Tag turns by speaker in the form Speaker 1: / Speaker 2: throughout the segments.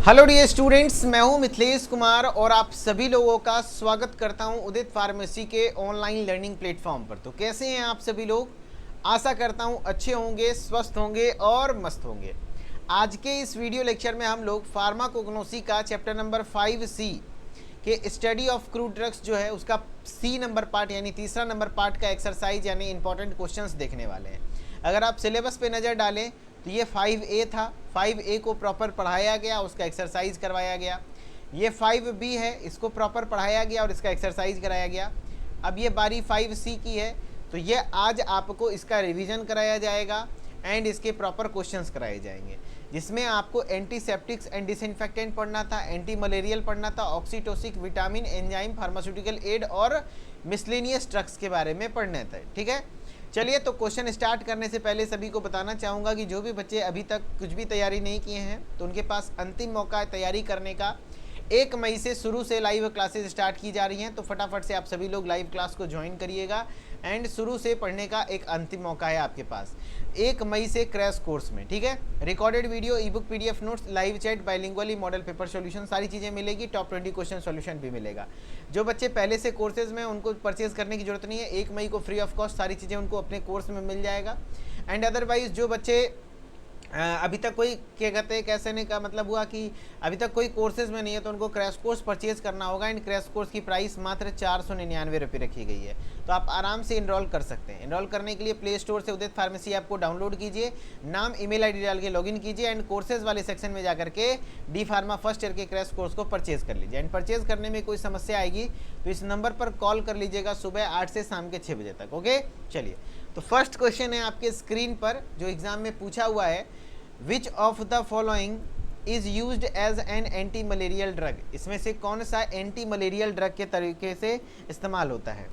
Speaker 1: Hello dear students, मैं हूं मिथिलेश कुमार और आप सभी लोगों का स्वागत करता हूं उदित फार्मेसी के ऑनलाइन लर्निंग प्लेटफॉर्म पर। तो कैसे हैं आप सभी लोग? आशा करता हूं अच्छे होंगे, स्वस्थ होंगे और मस्त होंगे। आज के इस वीडियो लेक्चर में हम लोग फार्माकोग्नोसी का चैप्टर नंबर 5C के स्टडी ऑफ क्रूड ड्रग्स जो है उसका सी नंबर पार्ट यानी तीसरा नंबर पार्ट का एक्सरसाइज यानी इंपॉर्टेंट क्वेश्चंस देखने वाले हैं। अगर आप सिलेबस पे नज़र डालें तो ये 5A था, 5A को प्रॉपर पढ़ाया गया, उसका एक्सरसाइज करवाया गया। ये 5B है, इसको प्रॉपर पढ़ाया गया और इसका एक्सरसाइज कराया गया। अब ये बारी 5C की है, तो ये आज आपको इसका रिवीजन कराया जाएगा एंड इसके प्रॉपर क्वेश्चंस कराए जाएंगे, जिसमें आपको एंटीसेप्टिक्स एंड डिसइंफेक्टेंट पढ़ना था, एंटी मलेरियल पढ़ना था, oxytocic, vitamin, enzyme, pharmaceutical aid और मिसलेनियस ड्रग्स के बारे में पढ़ने थे। ठीक है, चलिए तो क्वेश्चन स्टार्ट करने से पहले सभी को बताना चाहूँगा कि जो भी बच्चे अभी तक कुछ भी तैयारी नहीं किए हैं तो उनके पास अंतिम मौका है तैयारी करने का। 1 मई से शुरू से लाइव क्लासेस स्टार्ट की जा रही हैं, तो फटाफट से आप सभी लोग लाइव क्लास को ज्वाइन करिएगा एंड शुरू से पढ़ने का एक अंतिम मौका है आपके पास 1 मई से क्रैश कोर्स में। ठीक है, recorded video, e book, PDF notes, live chat, bilingually model paper solution, सारी चीज़ें मिलेगी। टॉप 20 क्वेश्चन सॉल्यूशन भी मिलेगा। जो बच्चे पहले से कोर्सेज में उनको परचेज करने की जरूरत नहीं है, 1 मई को फ्री ऑफ कॉस्ट सारी चीज़ें उनको अपने कोर्स में मिल जाएगा। एंड अदरवाइज जो बच्चे अभी तक कोई क्या कहते हैं, कैसे ने का मतलब हुआ कि अभी तक कोई कोर्सेज में नहीं है तो उनको क्रैश कोर्स परचेज करना होगा। एंड क्रैश कोर्स की प्राइस मात्र 499 रुपये रखी गई है, तो आप आराम से इनरोल कर सकते हैं। इनरोल करने के लिए प्ले स्टोर से उदित फार्मेसी ऐप को डाउनलोड कीजिए, नाम ईमेल आईडी डाल के लॉगिन कीजिए एंड कोर्सेज वाले सेक्शन में जाकर के डी फार्मा फर्स्ट ईयर के क्रैश कोर्स को परचेज कर लीजिए। एंड परचेज करने में कोई समस्या आएगी तो इस नंबर पर कॉल कर लीजिएगा सुबह 8 से शाम के 6 बजे तक। ओके, चलिए तो फर्स्ट क्वेश्चन है आपके स्क्रीन पर जो एग्जाम में पूछा हुआ है, which of the following is used as an anti malarial drug. इसमें से कौन सा एंटी मलेरियल ड्रग के तरीके से इस्तेमाल होता है।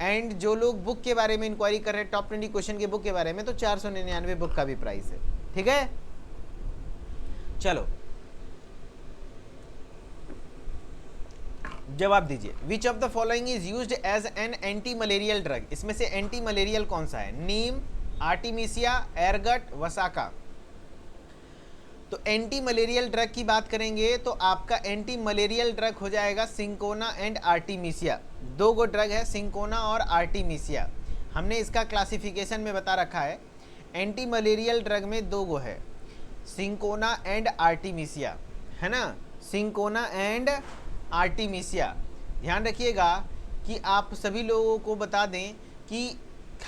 Speaker 1: एंड जो लोग बुक के बारे में इंक्वायरी कर रहे हैं, टॉप 20 क्वेश्चन के बुक के बारे में, तो 499 बुक का भी प्राइस है। ठीक है, चलो जवाब दीजिए। Which of the following is used as an anti malarial drug. इसमें से एंटी मलेरियल कौन सा है? Neem, artemisia, ergot, vasaka. तो एंटी मलेरियल ड्रग की बात करेंगे तो आपका एंटी मलेरियल ड्रग हो जाएगा cinchona and Artemisia. 2 go drug है, सिंकोना और आर्टिमिसिया। हमने इसका क्लासिफिकेशन में बता रखा है। एंटी मलेरियल ड्रग में 2 गो है, सिंकोना एंड आर्टिमिसिया, है ना, सिंकोना एंड आर्टिमिसिया। ध्यान रखिएगा कि आप सभी लोगों को बता दें कि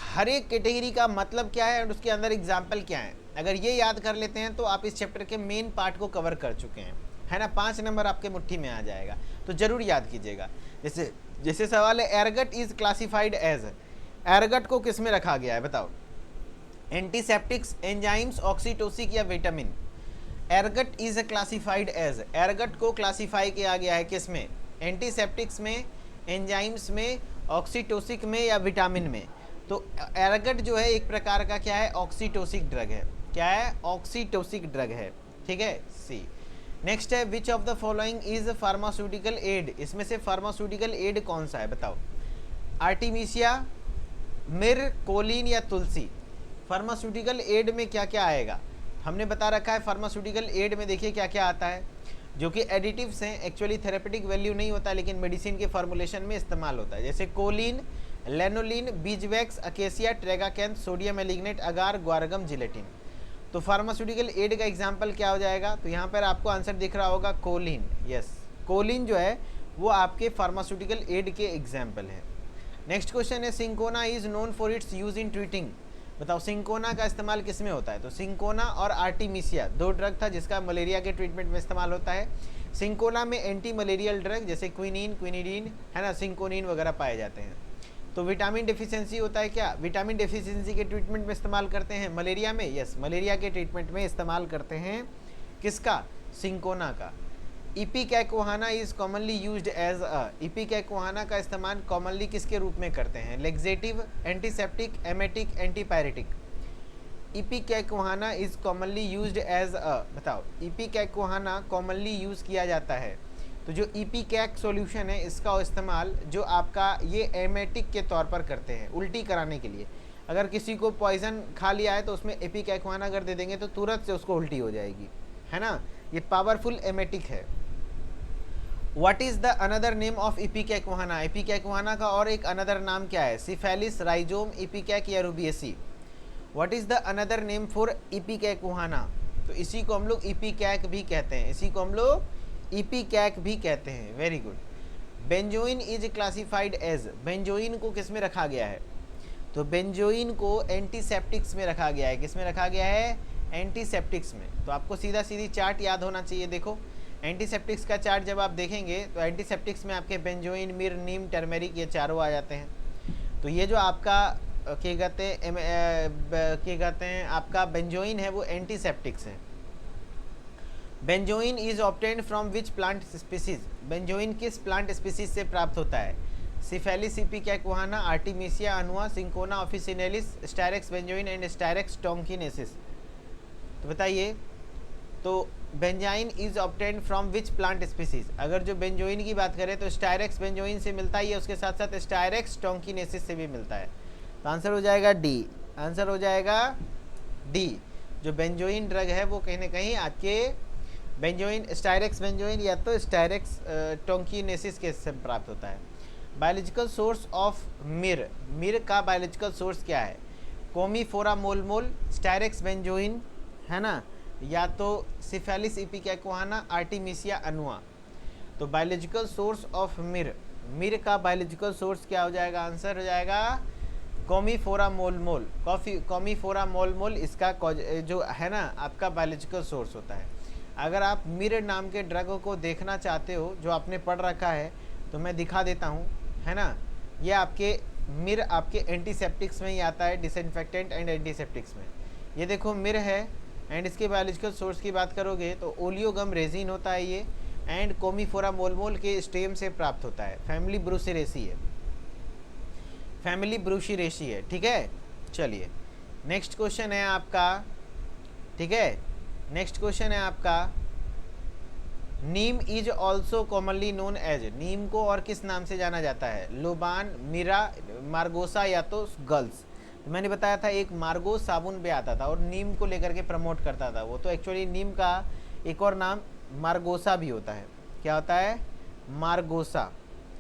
Speaker 1: हर एक कैटेगरी का मतलब क्या है और उसके अंदर एग्जाम्पल क्या है। अगर ये याद कर लेते हैं तो आप इस चैप्टर के मेन पार्ट को कवर कर चुके हैं, है ना। 5 नंबर आपके मुट्ठी में आ जाएगा, तो जरूर याद कीजिएगा। जैसे सवाल है, एरगट इज क्लासिफाइड एज। एरगट को किस में रखा गया है बताओ? एंटीसेप्टिक्स, एंजाइम्स, ऑक्सीटोसिक या विटामिन। एरगट इज क्लासिफाइड एज, एरगट को क्लासीफाई किया गया है किस में? एंटीसेप्टिक्स में, एंजाइम्स में, ऑक्सीटोसिक में या विटामिन में। तो एरगट जो है एक प्रकार का क्या है? ऑक्सीटोसिक ड्रग है। क्या है? ऑक्सीटोसिक ड्रग है। ठीक है, सी। नेक्स्ट है, which of the following is pharmaceutical aid. इसमें से फार्मास्यूटिकल एड कौन सा है बताओ? आर्टिमिसिया, मिर, कोलिन या तुलसी। फार्मास्यूटिकल एड में क्या क्या आएगा हमने बता रखा है। फार्मास्यूटिकल एड में देखिए क्या क्या आता है, जो कि एडिटिव्स हैं। एक्चुअली थेरेपेटिक वैल्यू नहीं होता लेकिन मेडिसिन के फॉर्मुलेशन में इस्तेमाल होता है, जैसे कोलिन, लेनोलिन, बीजवैक्स, अकेसिया, ट्रेगाकैंथ, सोडियम एलिग्नेट, अगार, ग्वारगम, जिलेटिन। तो फार्मास्यूटिकल एड का एग्जांपल क्या हो जाएगा? तो यहाँ पर आपको आंसर दिख रहा होगा कोलिन। यस, कोलिन जो है वो आपके फार्मास्यूटिकल एड के एग्जाम्पल है। नेक्स्ट क्वेश्चन है, cinchona is known for its use in treating. बताओ सिंकोना का इस्तेमाल किस में होता है? तो सिंकोना और आर्टिमिसिया 2 ड्रग था जिसका मलेरिया के ट्रीटमेंट में इस्तेमाल होता है। सिंकोना में एंटी मलेरियल ड्रग जैसे क्विनीन, क्विनिडीन, है ना, सिंकोनिन वगैरह पाए जाते हैं। तो विटामिन डेफिशिएंसी होता है क्या? विटामिन डेफिशिएंसी के ट्रीटमेंट में इस्तेमाल करते हैं मलेरिया में। यस, मलेरिया के ट्रीटमेंट में इस्तेमाल करते हैं किसका? सिंकोना का। Ipecacuanha is commonly used as a. Ipecacuanha का इस्तेमाल कॉमनली किसके रूप में करते हैं? Laxative, antiseptic, emetic, antipyretic. Ipecacuanha is commonly used as a. बताओ, इपिकैकोहाना कॉमनली यूज किया जाता है। तो जो इपिकैक सॉल्यूशन है इसका इस्तेमाल जो आपका ये एमेटिक के तौर पर करते हैं उल्टी कराने के लिए। अगर किसी को पॉइजन खा लिया है तो उसमें इपिकैकोहाना अगर दे देंगे तो तुरंत से उसको उल्टी हो जाएगी, है ना। ये पावरफुल एमेटिक है। What is the another name of ipecacuanha? Ipecacuanha का और एक अनदर नाम क्या है? सिफेलिस, राइजोम, इपिकैक या Rubiaceae? What is the another name for ipecacuanha? तो इसी को हम लोग इपिकैक भी कहते हैं, इसी को हम लोग इपिकैक भी कहते हैं। Very good. Benzoin is classified as, benzoin को किस में रखा गया है? तो बेंजोइन को एंटीसेप्टिक्स में रखा गया है। किस में रखा गया है? एंटीसेप्टिक्स में। तो आपको सीधा सीधी चार्ट याद होना चाहिए। देखो एंटीसेप्टिक्स का चार्ट जब आप देखेंगे तो एंटीसेप्टिक्स में आपके बेंजोइन, मिर, नीम, टर्मेरिक ये चारों आ जाते हैं। तो ये जो आपका क्या कहते हैं आपका बेंजोइन है वो एंटीसेप्टिक्स है। Benzoin is obtained from which plant species? Benzoin किस प्लांट स्पीसीज से प्राप्त होता है? Cephaelis ipecacuanha, Artemisia annua, Cinchona officinalis, Styrax benzoin and Styrax tonkinensis. तो बताइए, तो benzoin is obtained from which plant species? अगर जो बेंजोइन की बात करें तो स्टायरेक्स बेंजोइन से मिलता ही है, उसके साथ साथ स्टायरेक्स टोंकिनेसिस से भी मिलता है। तो आंसर हो जाएगा डी, आंसर हो जाएगा डी। जो बेंजोइन ड्रग है वो कहीं ना कहीं आपके बेंजोइन, स्टायरेक्स बेंजोइन या तो स्टायरेक्स टोंकिनेसिस के से प्राप्त होता है। बायोलॉजिकल सोर्स ऑफ मिर, मिर का बायोलॉजिकल सोर्स क्या है? कोमीफोरा मोलमोल, स्टायरेक्स बेंजोइन है ना, या तो सिफेलिस इपिकैकुआना, आर्टिमिसिया अनुआ। तो बायोलॉजिकल सोर्स ऑफ मिर, मिर का बायोलॉजिकल सोर्स क्या हो जाएगा? आंसर हो जाएगा कोमीफोरा मोलमोल। कोमीफोरा मोलमोल इसका जो है ना आपका बायोलॉजिकल सोर्स होता है। अगर आप मिर नाम के ड्रग को देखना चाहते हो जो आपने पढ़ रखा है तो मैं दिखा देता हूँ, है ना। ये आपके मिर आपके एंटीसेप्टिक्स में ही आता है, डिसइंफेक्टेंट एंड एंटीसेप्टिक्स में। ये देखो मिर है एंड इसके बायोलॉजिकल सोर्स की बात करोगे तो ओलियोगम रेजिन होता है ये, एंड कोमीफोरा मोलमोल के स्टेम से प्राप्त होता है। फैमिली ब्रूसिरेसी है, फैमिली ब्रूसिरेसी है, ठीक है। चलिए नेक्स्ट क्वेश्चन है आपका, ठीक है। नेक्स्ट क्वेश्चन है आपका, neem is also commonly known as, neem को और किस नाम से जाना जाता है? लोबान, मीरा, मार्गोसा या तो गर्ल्स। तो मैंने बताया था एक मार्गो साबुन भी आता था और नीम को लेकर के प्रमोट करता था वो, तो एक्चुअली नीम का एक और नाम मार्गोसा भी होता है। क्या होता है? मार्गोसा,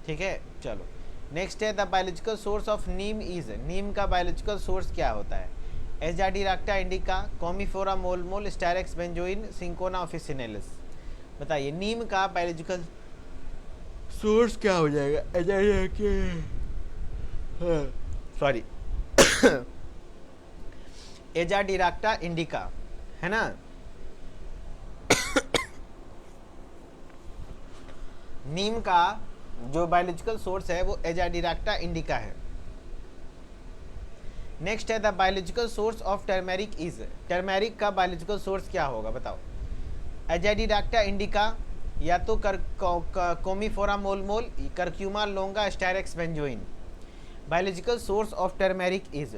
Speaker 1: ठीक है। चलो नेक्स्ट है, the biological source of neem is, neem का बायोलॉजिकल सोर्स क्या होता है? Azadirachta indica, Commiphora molmol, Styrax benzoin, Cinchona officinalis. बताइए नीम का बायोलॉजिकल सोर्स क्या हो जाएगा? सॉरी एजाडिराक्टा इंडिका, है ना। नीम का जो बायोलॉजिकल सोर्स है वो एजाडिराक्टा इंडिका है। नेक्स्ट है, the biological source of turmeric is, turmeric का बायोलॉजिकल सोर्स क्या होगा बताओ? एजाडिराक्टा इंडिका या तो Commiphora molmol, Curcuma longa, Styrax benzoin. Biological source of turmeric is,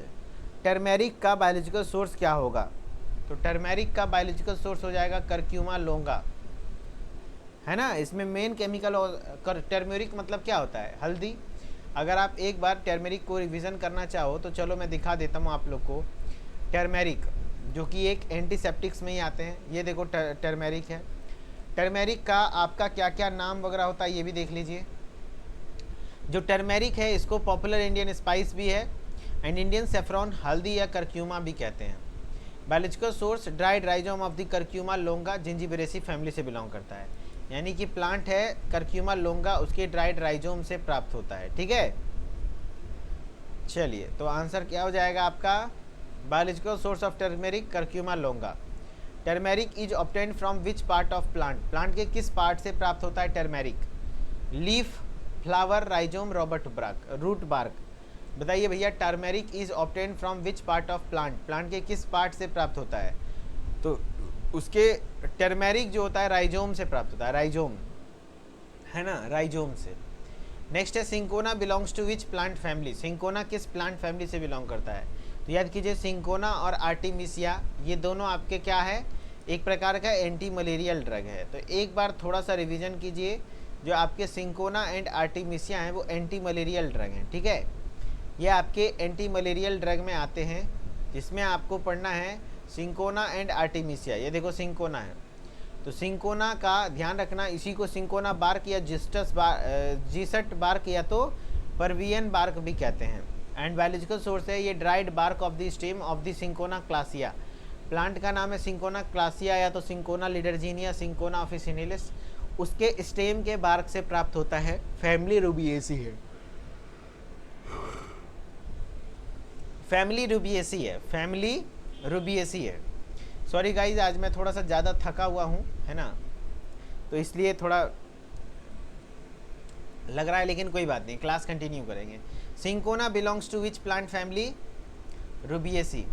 Speaker 1: turmeric का बायोलॉजिकल सोर्स क्या होगा? तो टर्मेरिक का बायोलॉजिकल सोर्स हो जाएगा करक्यूमा लोंगा, है ना। इसमें मेन केमिकल टर्मेरिक मतलब क्या होता है? हल्दी। अगर आप एक बार टर्मेरिक को रिवीजन करना चाहो तो चलो मैं दिखा देता हूँ आप लोग को। टर्मेरिक जो कि एक एंटीसेप्टिक्स में ही आते हैं, ये देखो टर्मेरिक है। टर्मेरिक का आपका क्या क्या नाम वगैरह होता है ये भी देख लीजिए। जो टर्मेरिक है इसको पॉपुलर इंडियन स्पाइस भी है एंड इंडियन सेफ्रॉन, हल्दी या करक्यूमा भी कहते हैं। Biological source dried rhizome of the curcuma लोंगा, Zingiberaceae family से बिलोंग करता है। यानी कि प्लांट है करक्यूमा लोंगा, उसके ड्राइड राइजोम से प्राप्त होता है, ठीक है। चलिए तो आंसर क्या हो जाएगा आपका? Biological source of turmeric curcuma longa. Turmeric is obtained from which part of plant, plant के किस पार्ट से प्राप्त होता है turmeric? Leaf, flower, rhizome, root bark. बताइए भैया turmeric is obtained from which part of plant, plant के किस पार्ट से प्राप्त होता है? तो उसके टर्मेरिक जो होता है राइजोम से प्राप्त होता है, राइजोम, है ना, राइजोम से। नेक्स्ट है, cinchona belongs to which plant family, cinchona किस प्लांट फैमिली से बिलोंग करता है? तो याद कीजिए सिंकोना और आर्टिमिसिया ये दोनों आपके क्या है? एक प्रकार का एंटी मलेरियल ड्रग है। तो एक बार थोड़ा सा रिवीजन कीजिए, जो आपके सिंकोना एंड आर्टिमिसिया हैं वो एंटी मलेरियल ड्रग हैं, ठीक है। ये आपके एंटी मलेरियल ड्रग में आते हैं, जिसमें आपको पढ़ना है सिंकोना एंड आर्टिमिसिया। ये देखो सिंकोना है, तो सिंकोना का ध्यान रखना, इसी को सिंकोना बार्क या जीसट बार्क या तो परवियन बार्क भी कहते हैं। एंड बायोलॉजिकल सोर्स है ये dried bark of the stem of the Cinchona calisaya. Plant का नाम है सिंकोना क्लासिया या तो सिंकोना लिडरजीनिया, सिंकोना ऑफिसिनेलिस। उसके स्टेम के बार्क से प्राप्त होता है। फैमिली रूबिएसी है, फैमिली रूबिएसी है, फैमिली रूबिएसी है। सॉरी गाइज, आज मैं थोड़ा सा ज़्यादा थका हुआ हूँ, है ना, तो इसलिए थोड़ा लग रहा है, लेकिन कोई बात नहीं, क्लास कंटिन्यू करेंगे। Cinchona belongs to which plant family? Rubiaceae.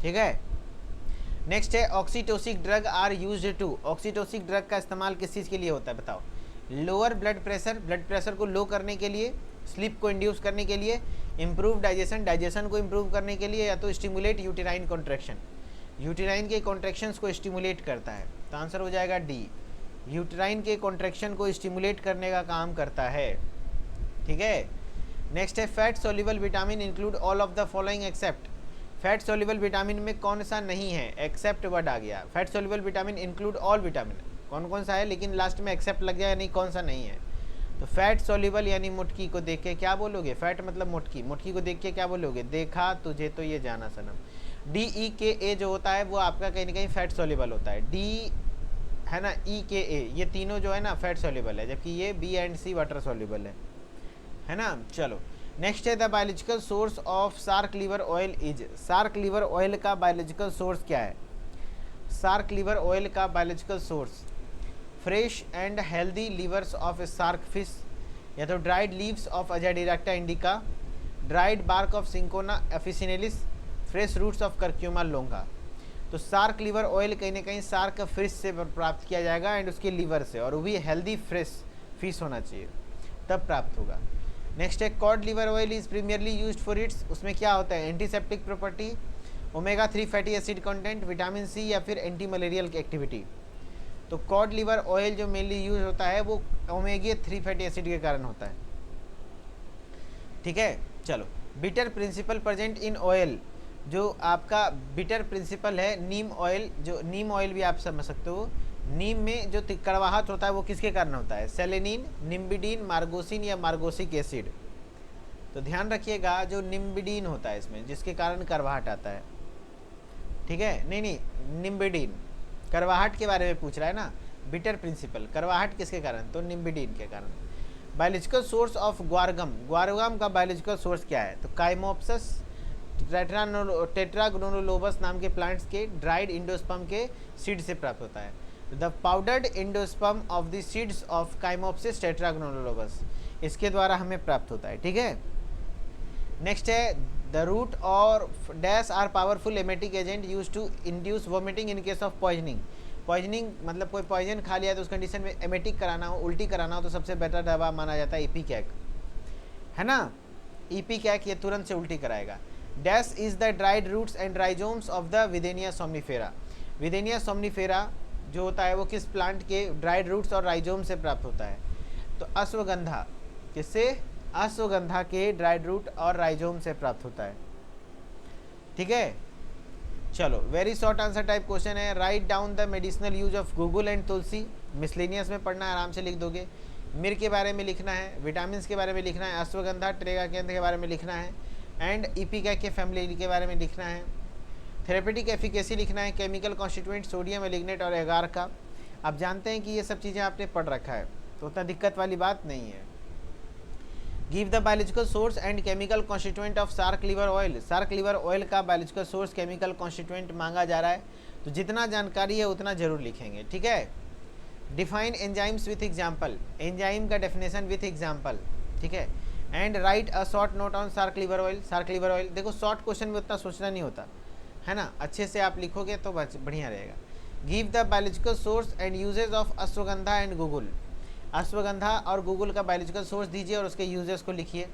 Speaker 1: ठीक है। नेक्स्ट है oxytocic drug are used to. Oxytocic drug का इस्तेमाल किस चीज़ के लिए होता है बताओ? Lower blood pressure, blood pressure को लो करने के लिए, स्लीप को इंड्यूस करने के लिए, इम्प्रूव डाइजेशन, डाइजेशन को इम्प्रूव करने के लिए, या तो स्टिमुलेट यूटेराइन कॉन्ट्रैक्शन, यूटेराइन के कॉन्ट्रैक्शंस को स्टिमुलेट करता है। तो आंसर हो जाएगा डी, यूटेराइन के कॉन्ट्रैक्शन को स्टिमुलेट करने का काम करता है। ठीक है। नेक्स्ट है fat soluble vitamin include all of the following except. Fat soluble vitamin में कौन सा नहीं है? एक्सेप्ट वर्ड आ गया। Fat soluble vitamin include all vitamin, कौन कौन सा है, लेकिन लास्ट में एक्सेप्ट लग जाए, नहीं कौन सा नहीं है। तो फैट सोल्यूबल यानी मुटकी को देख के क्या बोलोगे? फैट मतलब मुटकी, मुटकी को देख के क्या बोलोगे? देखा तुझे तो ये जाना सनम। डी ई के ए जो होता है वो आपका कहीं ना कहीं फैट सोल्यूबल होता है। डी है ना, ई के ए, ये तीनों जो है ना फैट सोल्यूबल है, जबकि ये B and C water soluble है ना। चलो नेक्स्ट है the biological source of shark liver oil is. Shark liver oil का बायोलॉजिकल सोर्स क्या है? शार्क लीवर ऑयल का biological source fresh and healthy livers of shark fish, या तो dried leaves of Azadirachta indica, dried bark of Cinchona officinalis, fresh roots of Curcuma longa. तो shark liver oil कहीं ना कहीं shark fish से प्राप्त किया जाएगा एंड उसके लीवर से, और वो भी हेल्दी फ्रेश फिश होना चाहिए तब प्राप्त होगा। नेक्स्ट है cod liver oil is primarily used for its. उसमें क्या होता है? Antiseptic property, omega 3 fatty acid content, vitamin C, या फिर एंटी मलेरियल एक्टिविटी। तो कॉड लीवर ऑयल जो मेनली यूज होता है वो ओमेगा 3 फैटी एसिड के कारण होता है। ठीक है। चलो bitter principle present in oil, जो आपका बिटर प्रिंसिपल है नीम ऑयल, जो नीम ऑयल भी आप समझ सकते हो। नीम में जो कड़वाहट होता है वो किसके कारण होता है? सेलेनिन, निम्बिडीन, मार्गोसिन या मार्गोसिक एसिड। तो ध्यान रखिएगा जो निम्बिडीन होता है इसमें, जिसके कारण कड़वाहट आता है। ठीक है, नहीं निम्बिडीन, कड़वाहट के बारे में पूछ रहा है ना। बिटर प्रिंसिपल, कड़वाहट किसके कारण? तो निम्बिडीन के कारण। Biological source of guar gum, guar gum का बायोलॉजिकल सोर्स क्या है? तो काइमोप्सिस टेट्रागोनोलोबस नाम के प्लांट्स के ड्राइड इंडोस्पर्म के सीड से प्राप्त होता है। The powdered endosperm of the seeds of Cyamopsis tetragonolobus, इसके द्वारा हमें प्राप्त होता है। ठीक है। नेक्स्ट है द रूट और dash are powerful emetic agent use to induce vomiting in case of poisoning. Poisoning मतलब कोई पॉइजन खा लिया तो उस कंडीशन में एमेटिक कराना हो, उल्टी कराना हो, तो सबसे बेटर दवा माना जाता है इपीकैक, है ना। इपीकैक ये तुरंत से उल्टी कराएगा। Dash is the dried roots and rhizomes of the Withania somnifera. Withania somnifera जो होता है वो किस प्लांट के ड्राइड रूट्स और राइजोम से प्राप्त होता है? तो अश्वगंधा, किससे? अश्वगंधा के ड्राइड रूट और राइजोम से प्राप्त होता है। ठीक है। चलो very short answer type question है। Write down the medicinal use of guggul and tulsi. Miscellaneous में पढ़ना है, आराम से लिख दोगे। मिर्च के बारे में लिखना है, विटामिन के बारे में लिखना है, अश्वगंधा ट्रेगाकेंथ के बारे में लिखना है, एंड इपीकैक के फैमिली के बारे में लिखना है। थेरेपेटिक एफिकेसी लिखना है, केमिकल कॉन्स्टिट्यूएंट सोडियम एलिग्नेट और एगार का। आप जानते हैं कि ये सब चीज़ें आपने पढ़ रखा है, तो उतना दिक्कत वाली बात नहीं है। Give the biological source and chemical constituent of shark liver oil. Shark liver oil का बायोलॉजिकल सोर्स केमिकल कॉन्स्टिट्यूएंट मांगा जा रहा है, तो जितना जानकारी है उतना जरूर लिखेंगे। ठीक है। Define enzymes with example, enzyme का डेफिनेशन विथ एग्जाम्पल। ठीक है। And write a short note on shark liver oil. Shark liver oil देखो शॉर्ट क्वेश्चन में उतना सोचना नहीं होता है ना, अच्छे से आप लिखोगे तो बढ़िया रहेगा। Give the biological source and usages of ashwagandha and guggul. Ashwagandha और गूगल का बायोलॉजिकल सोर्स दीजिए और उसके यूजेस को लिखिए।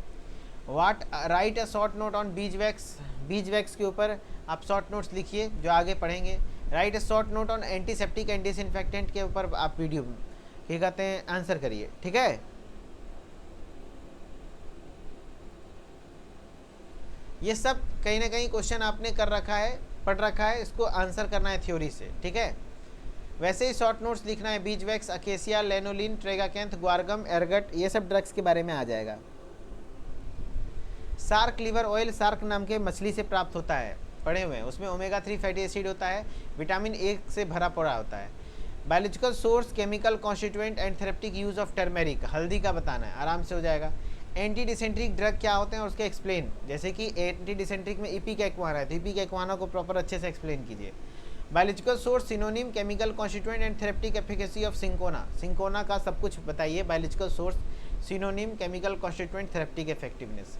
Speaker 1: What write a short note on beeswax. Beeswax के ऊपर आप शॉर्ट नोट्स लिखिए जो आगे पढ़ेंगे। Write a short note on antiseptic and disinfectant के ऊपर आप वीडियो क्या कहते हैं आंसर करिए। ठीक है। ये सब कहीं ना कहीं क्वेश्चन आपने कर रखा है, पढ़ रखा है, इसको आंसर करना है थ्योरी से। ठीक है। वैसे ही शॉर्ट नोट्स लिखना है, बीजवैक्स, अकेसिया, लेनोलिन, ट्रेगाकेंथ, ग्वारगम, एरगट, ये सब ड्रग्स के बारे में आ जाएगा। शार्क लिवर ऑयल शार्क नाम के मछली से प्राप्त होता है, पढ़े हुए हैं, उसमें ओमेगा 3 फैटी एसिड होता है, विटामिन ए से भरा पड़ा होता है। Biological source, chemical constituent and therapeutic use of turmeric, हल्दी का बताना है, आराम से हो जाएगा। एंटी डिसेंट्रिक ड्रग क्या होते हैं और उसके एक्सप्लेन, जैसे कि एंटी डिसेंट्रिक में इपिकैक्वाना है तो इपिकैक्वाना को प्रॉपर अच्छे से एक्सप्लेन कीजिए। Biological source, synonym, chemical constituent and therapeutic efficacy of cinchona, cinchona का सब कुछ बताइए, biological source, synonym, chemical constituent, therapeutic effectiveness.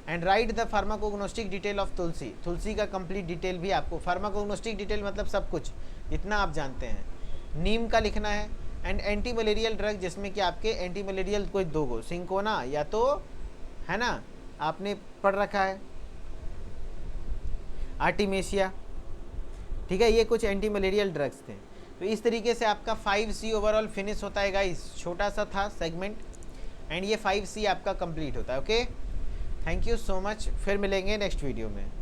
Speaker 1: And write the pharmacognostic detail of tulsi, तुलसी का कंप्लीट डिटेल भी आपको, फार्माकोग्नोस्टिक डिटेल मतलब सब कुछ जितना आप जानते हैं। नीम का लिखना है। एंड एंटी मलेरियल ड्रग, जिसमें कि आपके एंटी मलेरियल कोई दो गो, सिंकोना या तो है ना, आपने पढ़ रखा है आर्टिमेसिया, ठीक है, ये कुछ एंटी मलेरियल ड्रग्स थे। तो इस तरीके से आपका 5C ओवरऑल फिनिश होता है गाइस, छोटा सा था सेगमेंट, एंड ये 5C आपका कंप्लीट होता है। Okay, thank you so much, फिर मिलेंगे नेक्स्ट वीडियो में।